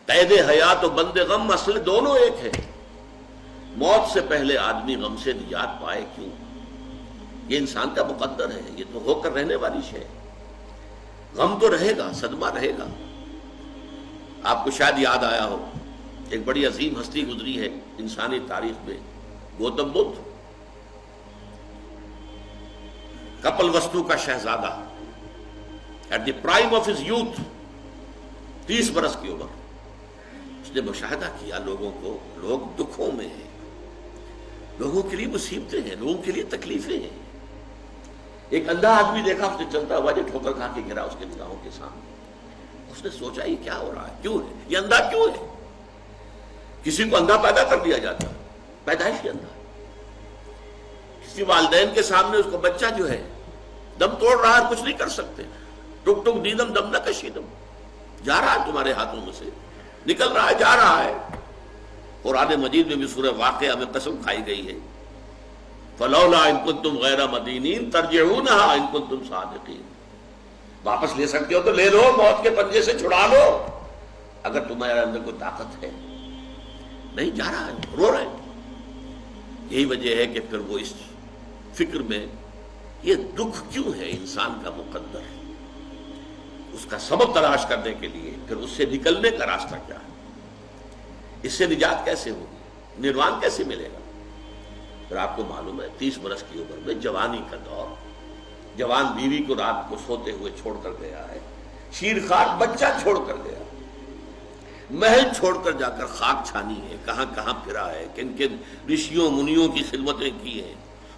قید حیات و بند غم اصل دونوں ایک ہے. موت سے پہلے آدمی غم سے نجات پائے کیوں؟ یہ انسان کا مقدر ہے، یہ تو ہو کر رہنے والی شے. غم تو رہے گا، صدمہ رہے گا. آپ کو شاید یاد آیا ہو، ایک بڑی عظیم ہستی گزری ہے انسانی تاریخ میں، گوتم بدھ، کپل وستو کا شہزادہ، at the prime of his youth, 30 برس کی عمر. اس نے مشاہدہ کیا لوگوں کو، لوگ دکھوں میں ہیں، لوگوں کے لیے مصیبتیں ہیں، لوگوں کے لیے تکلیفیں ہیں. ایک اندھا آدمی دیکھا اس نے چلتا ہوا جو ٹھوکر کھا کے گرا اس کے نگاہوں کے سامنے. اس نے سوچا یہ کیا ہو رہا ہے، کیوں ہے یہ اندھا کیوں ہے؟ کسی کو اندھا پیدا کر دیا جاتا ہے، پیدائشی اندھا. کسی والدین کے سامنے اس کو بچہ جو ہے دم توڑ رہا ہے، کچھ نہیں کر سکتے. ٹک ٹک دیدم دم نہ کشیدم، جا رہا ہے تمہارے ہاتھوں میں سے، نکل رہا ہے، جا رہا ہے. قرآن مجید میں بھی سورہ واقعہ میں قسم کھائی گئی ہے، فلولا ان کنتم غیر مدینین ترجعونها ان کنتم صادقین. واپس لے سکتے ہو تو لے لو، موت کے پنجے سے چھڑا لو اگر تمہارے اندر کوئی طاقت ہے. نہیں، جا رہا ہے، رو رہے. یہی وجہ ہے کہ پھر وہ اس فکر میں یہ دکھ کیوں ہے انسان کا مقدر، اس کا سبب تلاش کرنے کے لیے پھر اس سے نکلنے کا راستہ کیا ہے، اس سے نجات کیسے ہوگی، نروان کیسے ملے گا. پھر آپ کو معلوم ہے 30 برس کی عمر میں جوانی کا دور، جوان بیوی کو رات کو سوتے ہوئے چھوڑ کر گیا ہے، شیرخوار بچہ چھوڑ کر گیا، محل چھوڑ کر جا کر خاک چھانی ہے، کہاں کہاں پھرا ہے، کن کن رشیوں منیوں کی خدمتیں کی ہیں،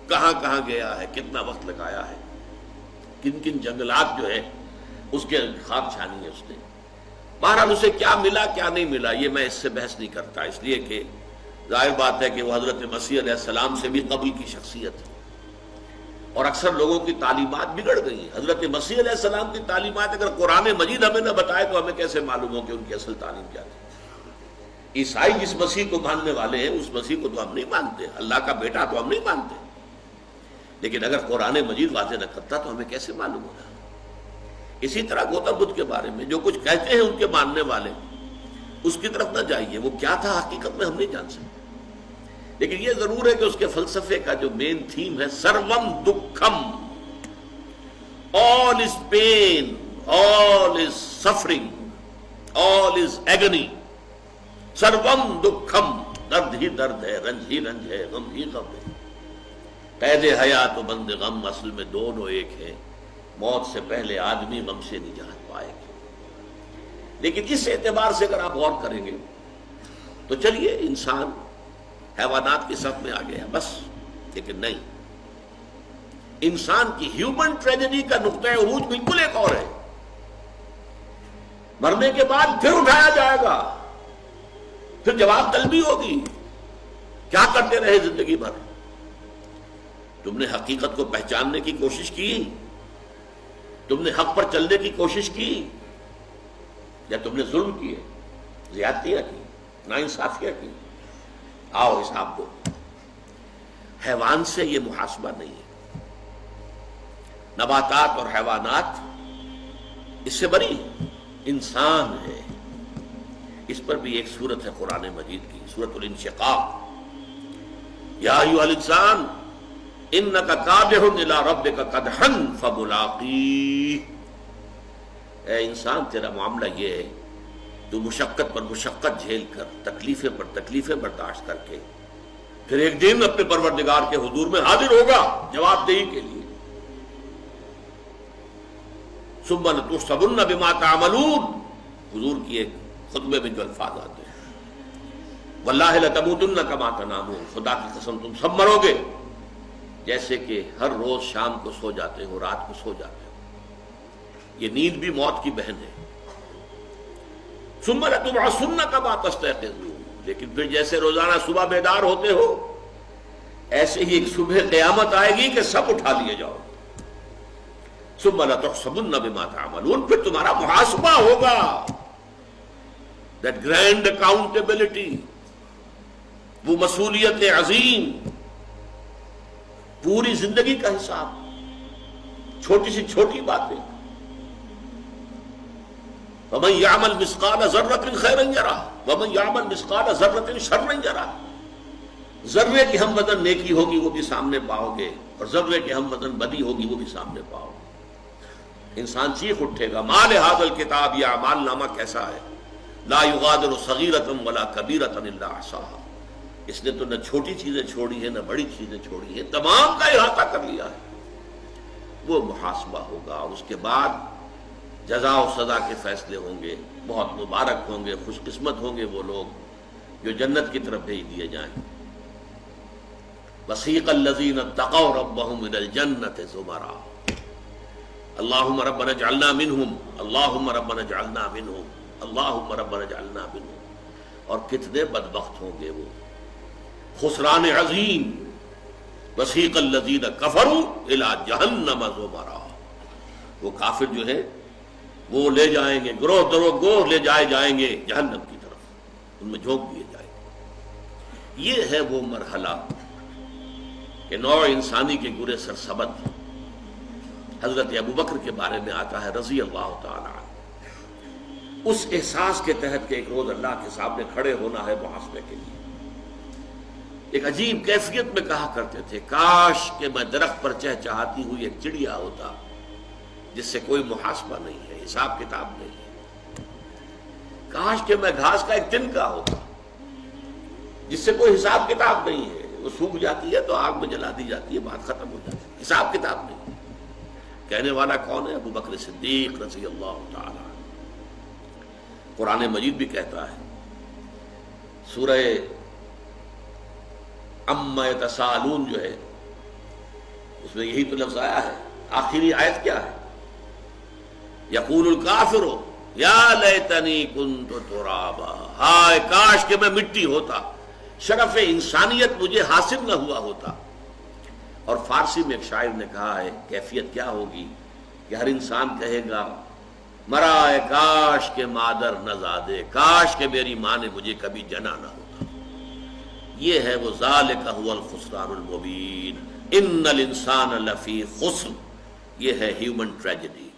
کہاں کہاں گیا ہے، کتنا وقت لگایا ہے، کن کن جنگلات جو ہے اس کے خاک چھانی ہے اس نے. بہرحال اسے کیا ملا کیا نہیں ملا یہ میں اس سے بحث نہیں کرتا، اس لیے کہ ظاہر بات ہے کہ وہ حضرت مسیح علیہ السلام سے بھی قبل کی شخصیت ہے، اور اکثر لوگوں کی تعلیمات بگڑ گئی ہیں. حضرت مسیح علیہ السلام کی تعلیمات اگر قرآن مجید ہمیں نہ بتائے تو ہمیں کیسے معلوم ہو کہ ان کی اصل تعلیم کیا تھی؟ عیسائی جس مسیح کو ماننے والے ہیں اس مسیح کو تو ہم نہیں مانتے، اللہ کا بیٹا تو ہم نہیں مانتے، لیکن اگر قرآن مجید واضح نہ کرتا تو ہمیں کیسے معلوم ہوگا؟ اسی طرح گوتم بدھ کے بارے میں جو کچھ کہتے ہیں ان کے ماننے والے، اس کی طرف نہ جائیے، وہ کیا تھا حقیقت میں ہم نہیں جان سکتے. لیکن یہ ضرور ہے کہ اس کے فلسفے کا جو مین تھیم ہے سروم دکھم، all is pain, all is suffering, all is agony. سروم دکھم، درد ہی درد ہے، رنج ہی رنج ہے، غم ہی غم ہے. قید حیات و بند غم اصل میں دونوں ایک ہیں. موت سے پہلے آدمی غم سے نجات پائے گا. لیکن اس اعتبار سے اگر آپ غور کریں گے تو چلیے انسان حیوانات کی صف میں آ گیا بس، لیکن نہیں، انسان کی ہیومن ٹریجڈی کا نقطہ عروج بالکل ایک اور ہے. مرنے کے بعد پھر اٹھایا جائے گا، پھر جواب طلبی ہوگی. کیا کرتے رہے زندگی بھر؟ تم نے حقیقت کو پہچاننے کی کوشش کی؟ تم نے حق پر چلنے کی کوشش کی؟ یا تم نے ظلم کیے، زیادتیاں کی، ناانصافیاں کی؟ آؤ حساب دو. حیوان سے یہ محاسبہ نہیں ہے. نباتات اور حیوانات اس سے بری، انسان ہے. اس پر بھی ایک سورت ہے قرآن مجید کی، سورۃ الانشقاق. یا ایھا الانسان انک کادح الی ربک کدحا فملاقیہ. اے انسان تیرا معاملہ یہ ہے تو مشقت پر مشقت جھیل کر، تکلیفیں پر تکلیفیں برداشت کر کے پھر ایک دن اپنے پروردگار کے حضور میں حاضر ہوگا جواب دہی کے لیے. ثم لتحسبن بما تعملون، حضور کی ایک خطبے میں جو الفاظ آتے ہیں، واللہ لتموتن کما تنامون، خدا کی قسم تم سب مرو گے جیسے کہ ہر روز شام کو سو جاتے ہو، رات کو سو جاتے ہو. یہ نیند بھی موت کی بہن ہے. ثم لتبعثن کما تستيقظون، لیکن پھر جیسے روزانہ صبح بیدار ہوتے ہو ایسے ہی ایک صبح قیامت آئے گی کہ سب اٹھا لیے جاؤ. ثم لتحسبن بما تعملون، پھر تمہارا محاسبہ ہوگا. that grand accountability، وہ مسئولیت عظیم، پوری زندگی کا حساب، چھوٹی سی چھوٹی باتیں. وَمَن يَعْمَلْ مِثْقَالَ ذَرَّةٍ خَيْرًا يَرَهُ وَمَن يَعْمَلْ مِثْقَالَ ذَرَّةٍ شَرًّا يَرَهُ. ذرے کی ہم وزن نیکی ہوگی وہ بھی سامنے پاؤ گے، اور ذرے کی ہم وزن بدی ہوگی وہ بھی سامنے پاؤ گے. انسان چیخ اٹھے گا ما لہذا الکتاب، یہ اعمال نامہ کیسا ہے، لا یغادر صغیرۃ ولا کبیرۃ الا احصاها، اس نے تو نہ چھوٹی چیزیں چھوڑی ہیں نہ بڑی چیزیں چھوڑی ہیں، تمام کا احاطہ کر لیا ہے. وہ محاسبہ ہوگا، اور اس کے بعد جزا و سزا کے فیصلے ہوں گے. بہت مبارک ہوں گے، خوش قسمت ہوں گے وہ لوگ جو جنت کی طرف بھیج دیے جائیں. وسیق الذین اتقوا ربهم الى الجنة زمرا اللهم ربنا اجعلنا منهم اللهم ربنا اجعلنا منهم اللهم ربنا اجعلنا منهم. اور کتنے بدبخت ہوں گے وہ، خسران عظیم. وسیق الذین کفروا الى جہنم زمرا، وہ کافر جو ہے وہ لے جائیں گے، گروہ گروہ لے جائے جائیں گے جہنم کی طرف، ان میں جھونک دیے جائیں گے. یہ ہے وہ مرحلہ کہ نوع انسانی کے گرے سرسبد. حضرت ابوبکر کے بارے میں آتا ہے رضی اللہ تعالی عنہ، اس احساس کے تحت کہ ایک روز اللہ کے سامنے کھڑے ہونا ہے محاسبے کے لیے. ایک عجیب کیفیت میں کہا کرتے تھے کاش کہ میں درخت پر چہچہاتی ہوئی ایک چڑیا ہوتا جس سے کوئی محاسبہ نہیں ہے، حساب کتاب نہیں ہے. کاش کہ میں گھاس کا ایک تنکا ہوتا جس سے کوئی حساب کتاب نہیں ہے، وہ سوکھ جاتی ہے تو آگ میں جلا دی جاتی ہے، بات ختم ہو جاتی ہے، حساب کتاب نہیں. کہنے والا کون ہے؟ ابو بکر صدیق رضی اللہ تعالی عنہ. قرآن مجید بھی کہتا ہے، سورہ عما یتساءلون جو ہے اس میں یہی تو لفظ آیا ہے. آخری آیت کیا ہے؟ یقول الکافر یا لیتنی کنت ترابا، ہائے کاش کہ میں مٹی ہوتا، شرف انسانیت مجھے حاصل نہ ہوا ہوتا. اور فارسی میں ایک شاعر نے کہا ہے کیفیت کیا ہوگی کہ ہر انسان کہے گا مرا کاش کہ مادر نہ زادے، کاش کہ میری ماں نے مجھے کبھی جنا نہ ہوتا. یہ ہے وہ ذالک هو الخسران المبین، ان الانسان لفی خسر. یہ ہے ہیومن ٹریجڈی.